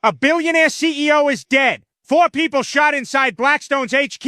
A billionaire CEO is dead. 4 people shot inside Blackstone's HQ.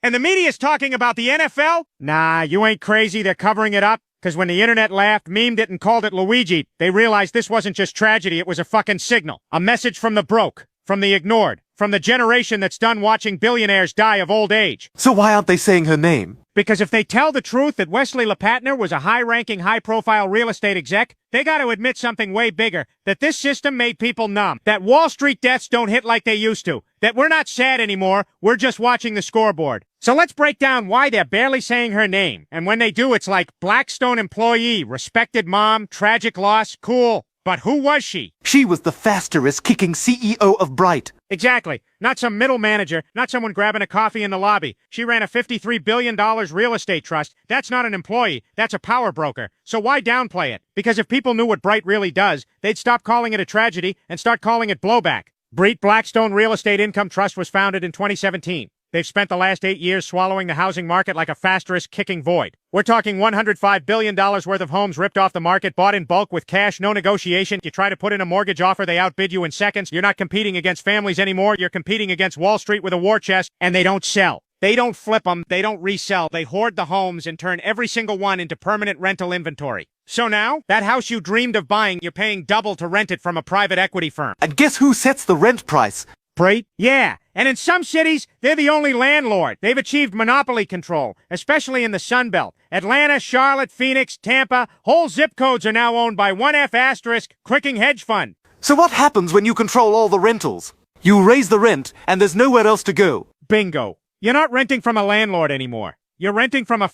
And the media's talking about the NFL? Nah, you ain't crazy. They're covering it up. Because when the internet laughed, memed it, and called it Luigi, they realized this wasn't just tragedy, it was a fucking signal. A message from the broke, from the ignored, from the generation that's done watching billionaires die of old age. So why aren't they saying her name? Because if they tell the truth that Wesley LePatner was a high-ranking, high-profile real estate exec, they got to admit something way bigger, that this system made people numb, that Wall Street deaths don't hit like they used to, that we're not sad anymore, we're just watching the scoreboard. So let's break down why they're barely saying her name, and when they do, it's like Blackstone employee, respected mom, tragic loss, cool. But who was she? She was the fastest-kicking CEO of Bright. Exactly. Not some middle manager, not someone grabbing a coffee in the lobby. She ran a $53 billion real estate trust. That's not an employee, that's a power broker. So why downplay it? Because if people knew what Bright really does, they'd stop calling it a tragedy and start calling it blowback. Bright Blackstone Real Estate Income Trust was founded in 2017. They've spent the last 8 years swallowing the housing market like a fast-kicking void. We're talking $105 billion worth of homes ripped off the market, bought in bulk with cash, no negotiation. You try to put in a mortgage offer, they outbid you in seconds. You're not competing against families anymore. You're competing against Wall Street with a war chest, and they don't sell. They don't flip them. They don't resell. They hoard the homes and turn every single one into permanent rental inventory. So now, that house you dreamed of buying, you're paying double to rent it from a private equity firm. And guess who sets the rent price? Bright? Yeah. And in some cities, they're the only landlord. They've achieved monopoly control, especially in the Sun Belt. Atlanta, Charlotte, Phoenix, Tampa, whole zip codes are now owned by 1F** Cricking Hedge Fund. So what happens when you control all the rentals? You raise the rent, and there's nowhere else to go. Bingo. You're not renting from a landlord anymore. You're renting from a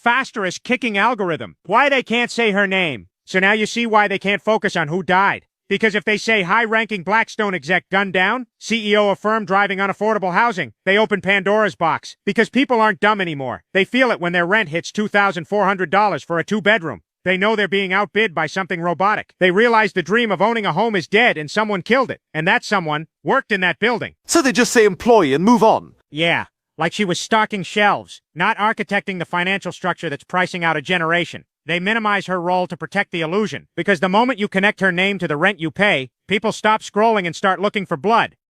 kicking algorithm. Why they can't say her name. So now you see why they can't focus on who died. Because if they say high-ranking Blackstone exec gunned down, CEO of firm driving unaffordable housing, they open Pandora's box. Because people aren't dumb anymore. They feel it when their rent hits $2,400 for a 2-bedroom. They know they're being outbid by something robotic. They realize the dream of owning a home is dead and someone killed it. And that someone worked in that building. So they just say employee and move on. Yeah, like she was stocking shelves, not architecting the financial structure that's pricing out a generation. They minimize her role to protect the illusion, because the moment you connect her name to the rent you pay, people stop scrolling and start looking for blood.